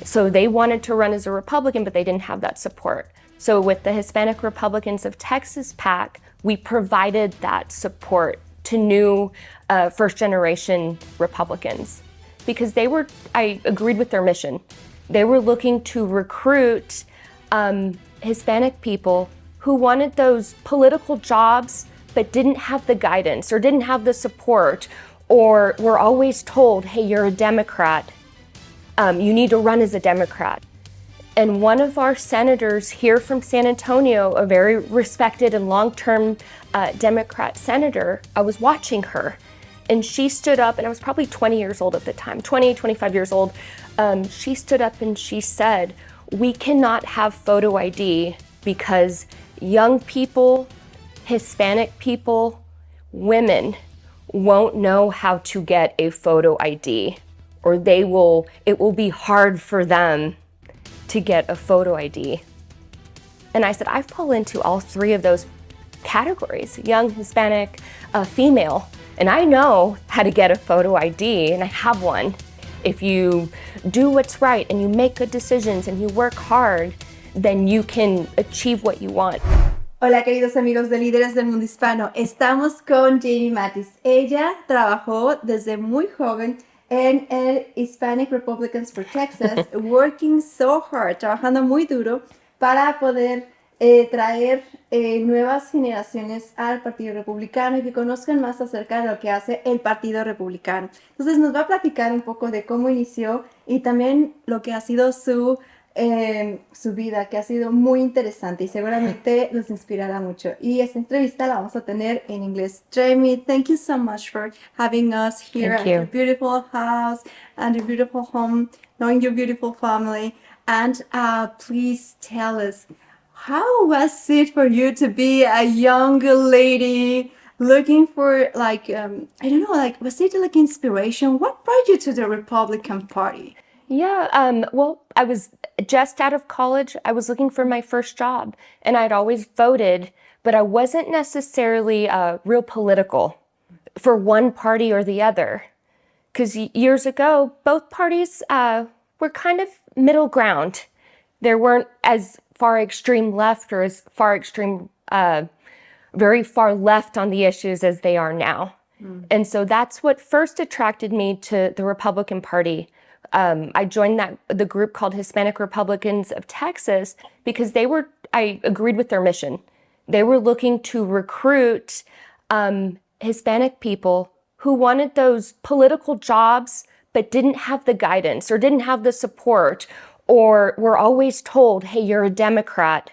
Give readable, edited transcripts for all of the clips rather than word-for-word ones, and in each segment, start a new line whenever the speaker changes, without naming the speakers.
So they wanted to run as a Republican, but they didn't have that support. So with the Hispanic Republicans of Texas PAC, we provided that support to new first-generation Republicans because I agreed with their mission. They were looking to recruit Hispanic people who wanted those political jobs but didn't have the guidance or didn't have the support or were always told, hey, you're a Democrat. You need to run as a Democrat. And one of our senators here from San Antonio, a very respected and long-term Democrat senator, I was watching her and she stood up, and I was probably 20 years old at the time, 20, 25 years old. She stood up and she said, we cannot have photo ID because young people, Hispanic people, women won't know how to get a photo ID, or it will be hard for them to get a photo ID. And I said, I fall into all three of those categories, young, Hispanic, female, and I know how to get a photo ID, and I have one. If you do what's right and you make good decisions and you work hard, then you can achieve what you want.
Hola queridos amigos de Líderes del Mundo Hispano, estamos con Jamie Mathis. Ella trabajó desde muy joven en el Hispanic Republicans for Texas, working so hard, trabajando muy duro para poder traer nuevas generaciones al Partido Republicano y que conozcan más acerca de lo que hace el Partido Republicano. Entonces nos va a platicar un poco de cómo inició y también lo que ha sido su vida, que ha sido muy interesante y seguramente los inspirará mucho. Y esta entrevista la vamos a tener en inglés. Jamie, thank you so much for having us here at your beautiful house and your beautiful home, knowing your beautiful family. And please tell us, how was it for you to be a young lady looking for I don't know, was it like inspiration? What brought you to the Republican Party?
Yeah, well, I was just out of college. I was looking for my first job, and I'd always voted, but I wasn't necessarily real political for one party or the other. Because years ago, both parties were kind of middle ground. There weren't as far extreme left or as far extreme, very far left on the issues as they are now. And so that's what first attracted me to the Republican Party. I joined the group called Hispanic Republicans of Texas because I agreed with their mission. They were looking to recruit Hispanic people who wanted those political jobs but didn't have the guidance or didn't have the support or were always told, hey, you're a Democrat.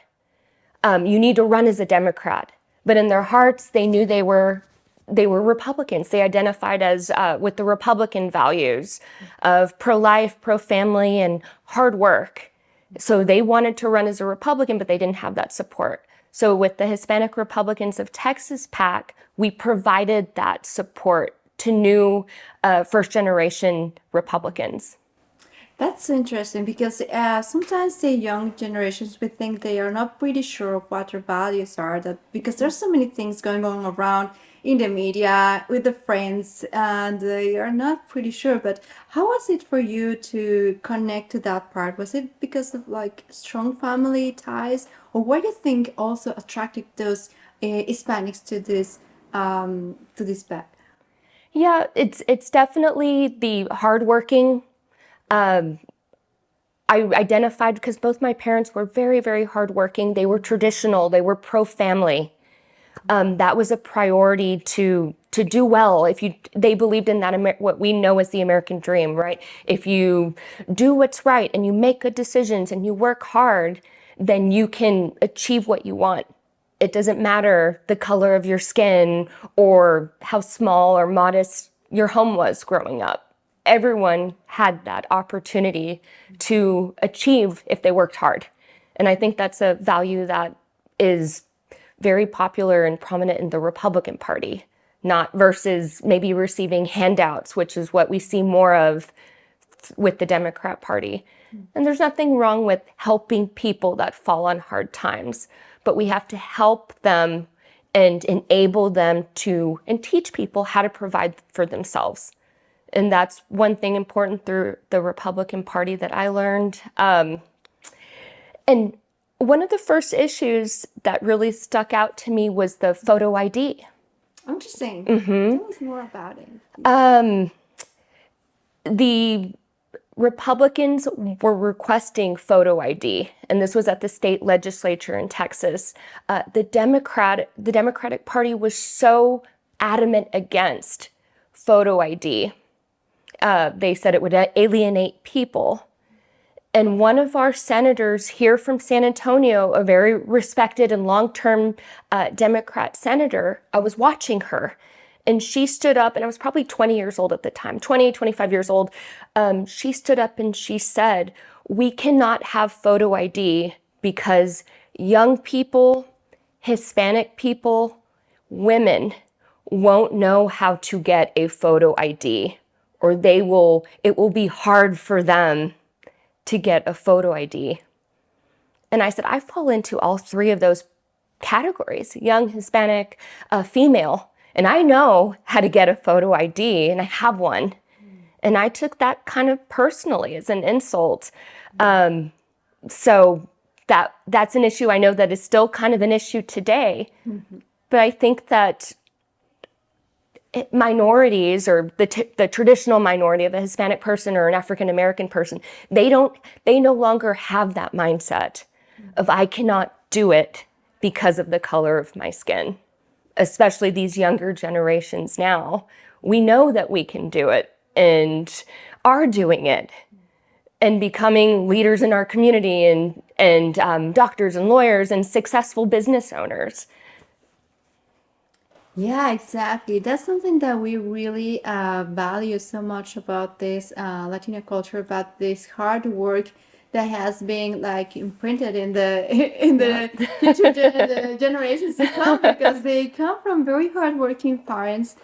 You need to run as a Democrat. But in their hearts, they knew they were Republicans. They identified as with the Republican values of pro-life, pro-family, and hard work. So they wanted to run as a Republican, but they didn't have that support. So with the Hispanic Republicans of Texas PAC, we provided that support to new first-generation Republicans.
That's interesting because sometimes the young generations we think they are not pretty sure of what their values are, that because there's so many things going on around in the media with the friends and they are not pretty sure. But how was it for you to connect to that part? Was it because of strong family ties, or what do you think also attracted those Hispanics to this path?
Yeah, it's definitely the hardworking. I identified because both my parents were very, very hardworking. They were traditional. They were pro-family. That was a priority to do well. They believed in that what we know as the American dream, right? If you do what's right and you make good decisions and you work hard, then you can achieve what you want. It doesn't matter the color of your skin or how small or modest your home was growing up. Everyone had that opportunity to achieve if they worked hard. And I think that's a value that is very popular and prominent in the Republican Party, not versus maybe receiving handouts, which is what we see more of with the Democrat Party. And there's nothing wrong with helping people that fall on hard times, but we have to help them and enable them and teach people how to provide for themselves. And that's one thing important through the Republican Party that I learned. And one of the first issues that really stuck out to me was the photo ID.
Interesting. Tell us more about it.
The Republicans were requesting photo ID, and this was at the state legislature in Texas. The Democratic Party was so adamant against photo ID. They said it would alienate people. And one of our senators here from San Antonio, a very respected and long-term Democrat senator, I was watching her. And she stood up, and I was probably 20 years old at the time, 20, 25 years old. She stood up and she said, we cannot have photo ID because young people, Hispanic people, women won't know how to get a photo ID, or it will be hard for them to get a photo ID. And I said, I fall into all three of those categories, young, Hispanic, female. And I know how to get a photo ID, and I have one. And I took that kind of personally as an insult. So that's an issue I know that is still kind of an issue today. But I think that minorities, or the traditional minority of a Hispanic person or an African American person, they no longer have that mindset of I cannot do it because of the color of my skin. Especially these younger generations now, we know that we can do it and are doing it and becoming leaders in our community and doctors and lawyers and successful business owners.
Yeah, exactly. That's something that we really value so much about this Latino culture, about this hard work that has been like imprinted in the in the future the generations to come, because they come from very hardworking parents.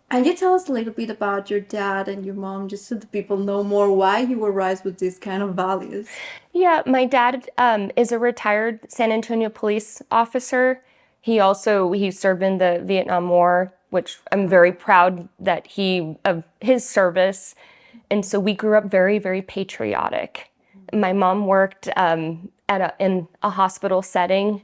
And you tell us a little bit about your dad and your mom, just so the people know more why you were raised with these kind of values.
Yeah, my dad is a retired San Antonio police officer. He served in the Vietnam War, which I'm very proud that of his service. And so we grew up very, very patriotic. My mom worked in a hospital setting,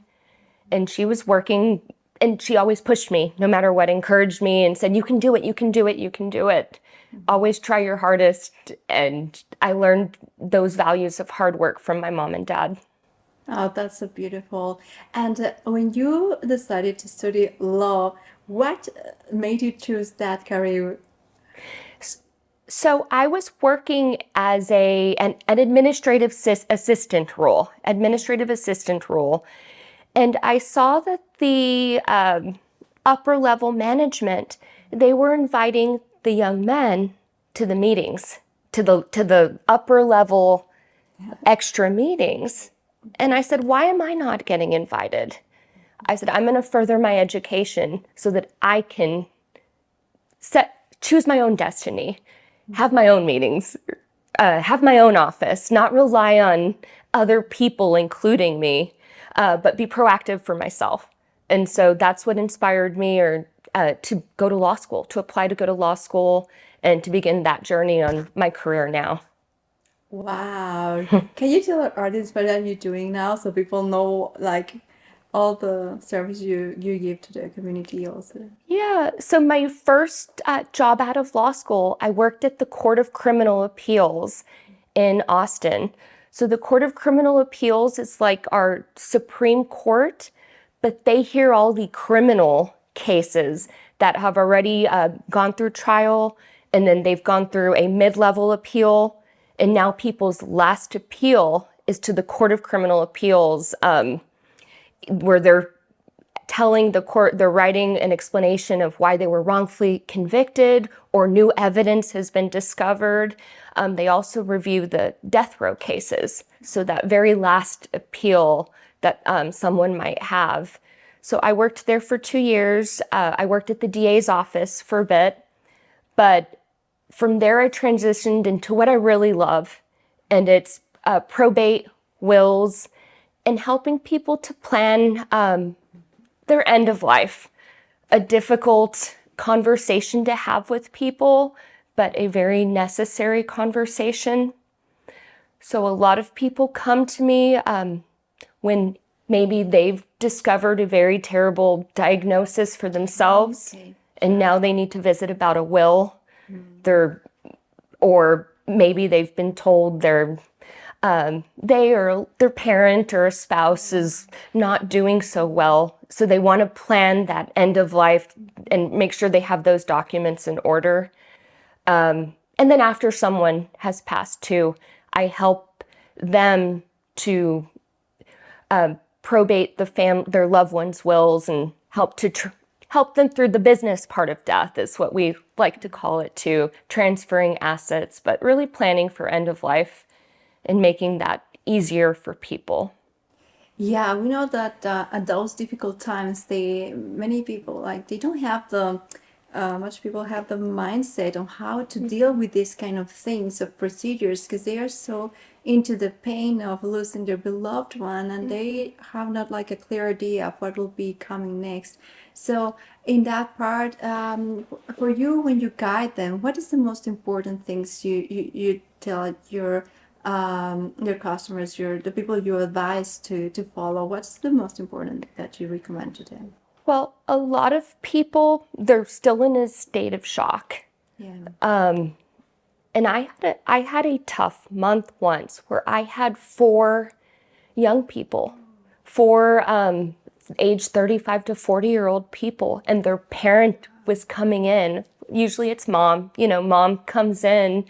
and she was working, and she always pushed me, no matter what, encouraged me and said, you can do it, you can do it, you can do it. Always try your hardest. And I learned those values of hard work from my mom and dad.
Oh, that's so beautiful. And when you decided to study law, what made you choose that career?
So I was working as an administrative assistant role, and I saw that the upper level management, they were inviting the young men to the meetings, to the upper level extra meetings. And I said, why am I not getting invited? I said, I'm going to further my education so that I can choose my own destiny, have my own meetings, have my own office, not rely on other people, including me, but be proactive for myself. And so that's what inspired me to go to law school, to apply to go to law school, and to begin that journey on my career now.
Wow. Can you tell our audience what are you doing now, so people know like all the service you give to the community also?
Yeah, so my first job out of law school, I worked at the Court of Criminal Appeals in Austin. So the Court of Criminal Appeals is like our Supreme Court, but they hear all the criminal cases that have already gone through trial, and then they've gone through a mid-level appeal, and now people's last appeal is to the Court of Criminal Appeals, where they're telling the court, they're writing an explanation of why they were wrongfully convicted or new evidence has been discovered. They also review the death row cases, so that very last appeal that someone might have. So I worked there for 2 years. I worked at the DA's office for a bit, but from there I transitioned into what I really love, and it's probate, wills, and helping people to plan their end of life. A difficult conversation to have with people, but a very necessary conversation. So a lot of people come to me when maybe they've discovered a very terrible diagnosis for themselves, and now they need to visit about a will. Or maybe they've been told they or their parent or a spouse is not doing so well. So they want to plan that end of life and make sure they have those documents in order. And then after someone has passed too, I help them to probate their loved ones' wills and help them through the business part of death, is what we like to call it too, transferring assets, but really planning for end of life and making that easier for people.
Yeah, we know that at those difficult times, many people they don't have the much people have the mindset on how to deal with these kind of things of procedures, because they are so into the pain of losing their beloved one, and they have not like a clear idea of what will be coming next. So in that part, for you, when you guide them, what is the most important things you tell your customers, the people you advise to follow? What's the most important that you recommend to them?
Well, a lot of people, they're still in a state of shock.
Yeah.
And I had a tough month once where I had 4 young people, 4 age 35 to 40-year-old people, and their parent was coming in. Usually it's mom, mom comes in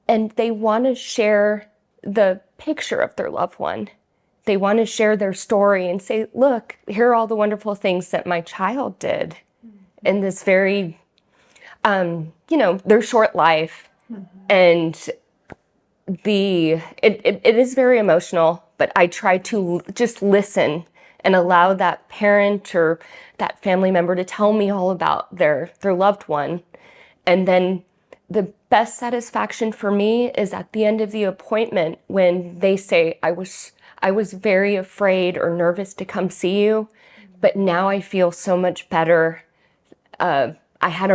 and they want to share the picture of their loved one. They want to share their story and say, look, here are all the wonderful things that my child did in this very, their short life. And it is very emotional, but I try to just listen and allow that parent or that family member to tell me all about their loved one. And then the best satisfaction for me is at the end of the appointment when they say, I was very afraid or nervous to come see you, but now I feel so much better. I had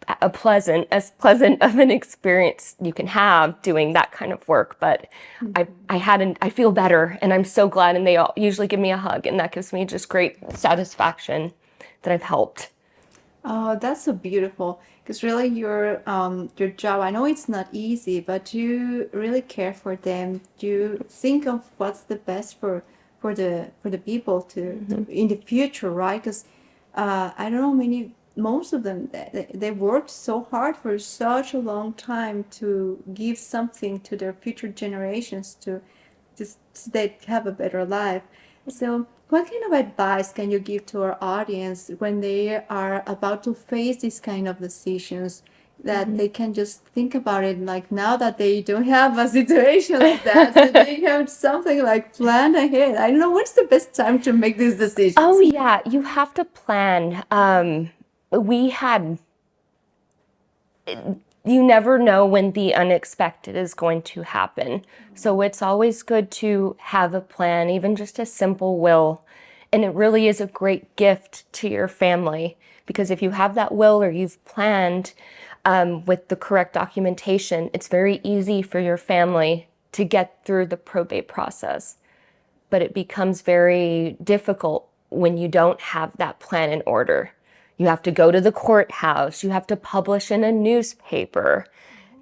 as pleasant of an experience you can have doing that kind of work, but I feel better and I'm so glad, and they all usually give me a hug, and that gives me just great satisfaction that I've helped.
Oh, that's so beautiful. Because really, your job, I know it's not easy, but you really care for them. You think of what's the best for the people to in the future, right? Because I don't know, most of them they worked so hard for such a long time to give something to their future generations to just so they have a better life. So, what kind of advice can you give to our audience when they are about to face these kind of decisions, that they can just think about it, like now that they don't have a situation like that, so they have something like planned ahead? I don't know, what's the best time to make these decisions?
Oh yeah, you have to plan. You never know when the unexpected is going to happen. So it's always good to have a plan, even just a simple will. And it really is a great gift to your family, because if you have that will or you've planned with the correct documentation, it's very easy for your family to get through the probate process. But it becomes very difficult when you don't have that plan in order. You have to go to the courthouse. You have to publish in a newspaper.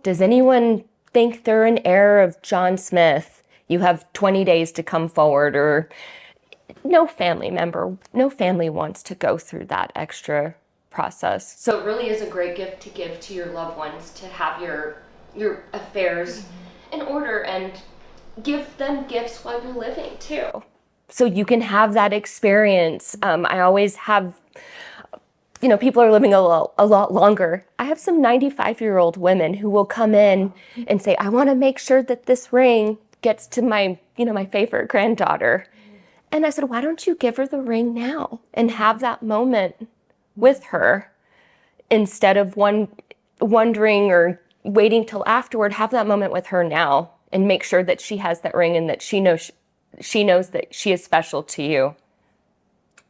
Does anyone think they're an heir of John Smith? You have 20 days to come forward, or no family wants to go through that extra process. So it really is a great gift to give to your loved ones, to have your affairs in order and give them gifts while you're living too. So you can have that experience. I always have, people are living a lot longer. I have some 95-year-old women who will come in and say, I want to make sure that this ring gets to my favorite granddaughter. And I said, why don't you give her the ring now and have that moment with her, instead of wondering or waiting till afterward? Have that moment with her now and make sure that she has that ring and that she knows that she is special to you.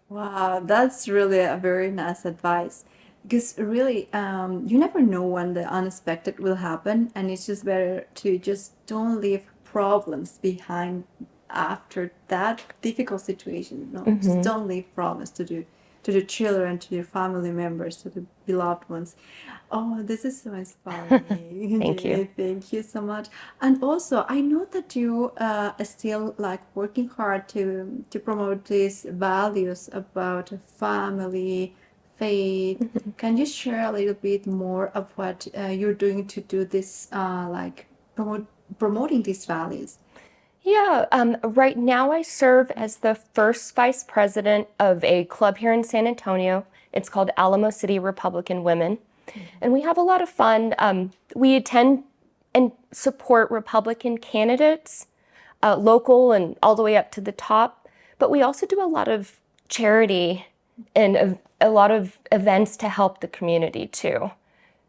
Wow, that's really a very nice advice. Because really, you never know when the unexpected will happen, and it's just better to just don't leave problems behind after that difficult situation. No, just don't leave problems to the children, to your family members, to the beloved ones. Oh, this is so inspiring.
Thank you.
Jenny. Thank you so much. And also, I know that you are still like working hard to promote these values about family, faith. Can you share a little bit more of what you're doing to do this, like promoting these values?
Yeah, right now I serve as the first vice president of a club here in San Antonio. It's called Alamo City Republican Women. And we have a lot of fun. We attend and support Republican candidates, local and all the way up to the top. But we also do a lot of charity and a lot of events to help the community too.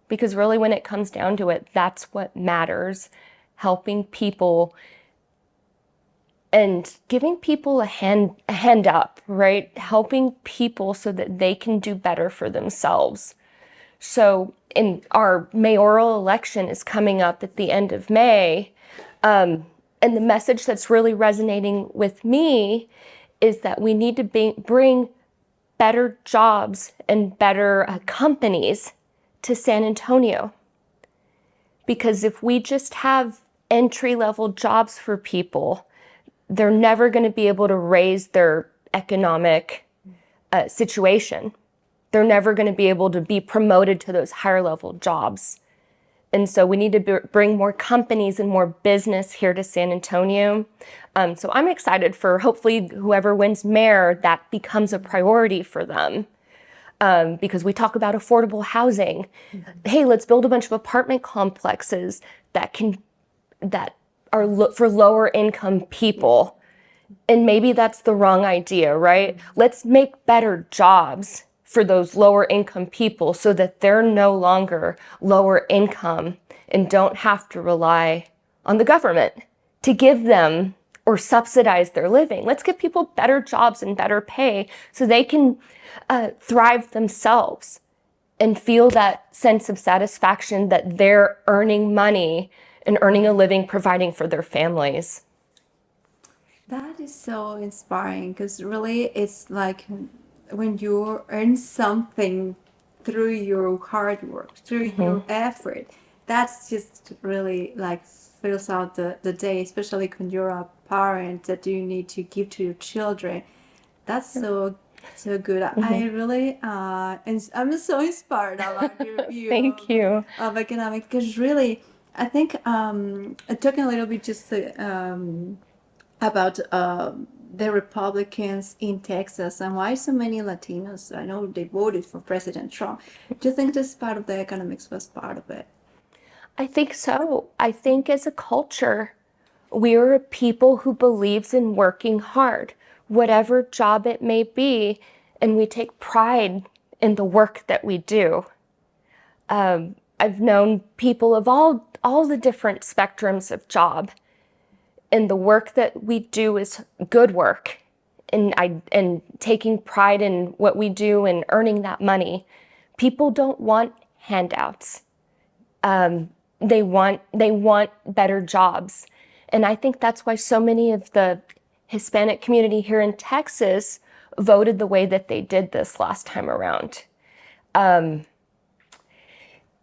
Because really, when it comes down to it, that's what matters, helping people and giving people a hand up, right? Helping people so that they can do better for themselves. So in our mayoral election is coming up at the end of May. And the message that's really resonating with me is that we need to bring better jobs and better companies to San Antonio. Because if we just have entry-level jobs for people, they're never going to be able to raise their economic situation. They're never going to be able to be promoted to those higher level jobs. And so we need to bring more companies and more business here to San Antonio. So I'm excited for hopefully whoever wins mayor, that becomes a priority for them. Because we talk about affordable housing. Hey, let's build a bunch of apartment complexes that are for lower income people. And maybe that's the wrong idea, right? Let's make better jobs for those lower income people so that they're no longer lower income and don't have to rely on the government to give them or subsidize their living. Let's give people better jobs and better pay so they can thrive themselves and feel that sense of satisfaction that they're earning money and earning a living, providing for their families.
That is so inspiring because really it's like when you earn something through your hard work, through your effort, that's just really like fills out the day, especially when you're a parent that you need to give to your children. That's so good. I really and I'm so inspired about your view
Thank you.
of economics because really I think talking a little bit just about the Republicans in Texas and why so many Latinos, I know they voted for President Trump. Do you think this part of the economics was part of it?
I think so. I think as a culture, we're a people who believes in working hard, whatever job it may be, and we take pride in the work that we do. I've known people of all the different spectrums of job, and the work that we do is good work, and taking pride in what we do and earning that money. People don't want handouts. They want better jobs. And I think that's why so many of the Hispanic community here in Texas voted the way that they did this last time around. And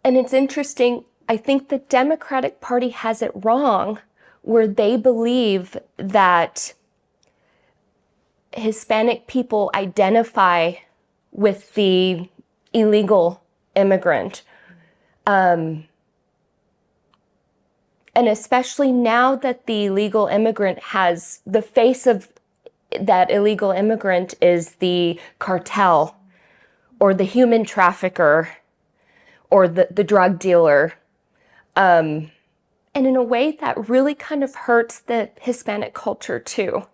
it's interesting, I think the Democratic Party has it wrong where they believe that Hispanic people identify with the illegal immigrant. And especially now that the illegal immigrant has the face of that illegal immigrant is the cartel or the human trafficker or the drug dealer. And in a way that really kind of hurts the Hispanic culture too,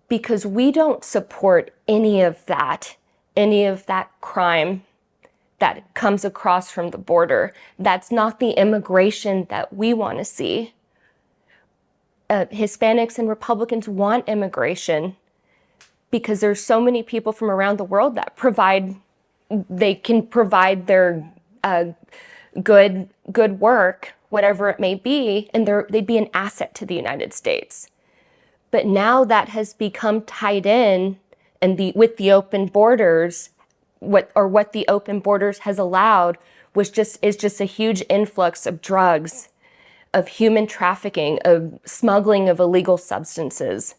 because we don't support any of that crime that comes across from the border. That's not the immigration that we want to see. Hispanics and Republicans want immigration because there's so many people from around the world that provide they can provide their good work, whatever it may be, and they'd be an asset to the United States. But now that has become tied in, and with the open borders, what the open borders has allowed is just a huge influx of drugs, of human trafficking, of smuggling of illegal substances.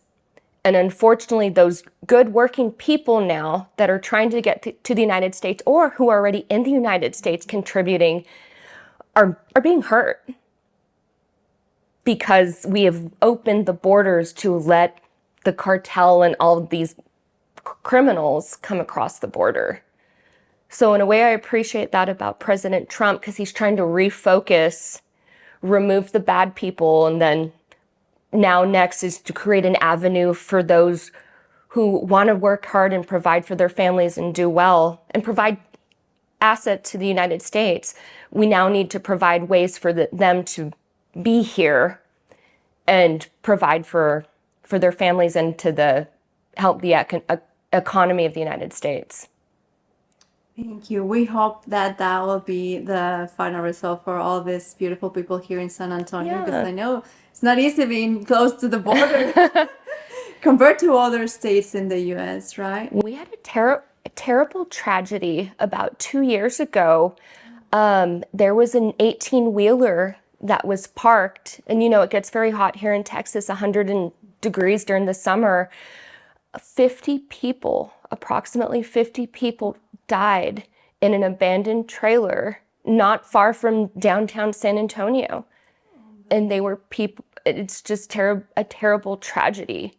And unfortunately, those good working people now that are trying to get to the United States, or who are already in the United States contributing, are being hurt because we have opened the borders to let the cartel and all of these criminals come across the border. So in a way, I appreciate that about President Trump, because he's trying to refocus, remove the bad people, and then now next is to create an avenue for those who want to work hard and provide for their families and do well and provide asset to the United States. We now need to provide ways for them to be here and provide for their families and to help the economy of the United States.
Thank you. We hope that will be the final result for all these beautiful people here in San Antonio, because I know it's not easy being close to the border compared to other states in the U.S., right?
We had a terrible tragedy about 2 years ago. There was an 18-wheeler that was parked, and it gets very hot here in Texas, 100 degrees during the summer. Approximately 50 people died in an abandoned trailer not far from downtown San Antonio. And they were people, it's just a terrible tragedy,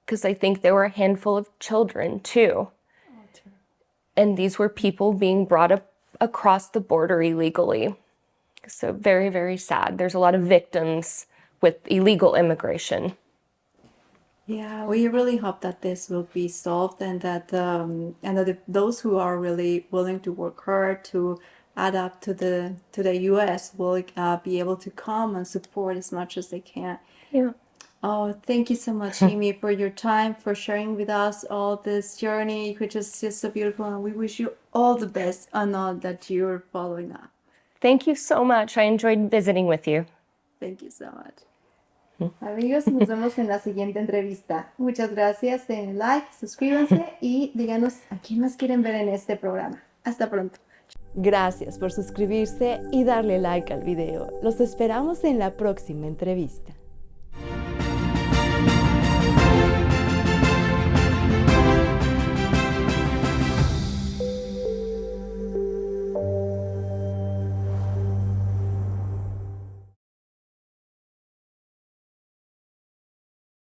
because I think there were a handful of children too. And these were people being brought up across the border illegally. So very, very sad. There's a lot of victims with illegal immigration.
Yeah, we really hope that this will be solved, and that those who are really willing to work hard to adapt to the U.S. will be able to come and support as much as they can.
Yeah.
Oh, thank you so much, Amy, for your time, for sharing with us all this journey, which is just so beautiful, and we wish you all the best on all that you're following up.
Thank you so much. I enjoyed visiting with you.
Thank you so much. Amigos, nos vemos en la siguiente entrevista. Muchas gracias, den like, suscríbanse y díganos a quién más quieren ver en este programa. Hasta pronto.
Gracias por suscribirse y darle like al video. Los esperamos en la próxima entrevista.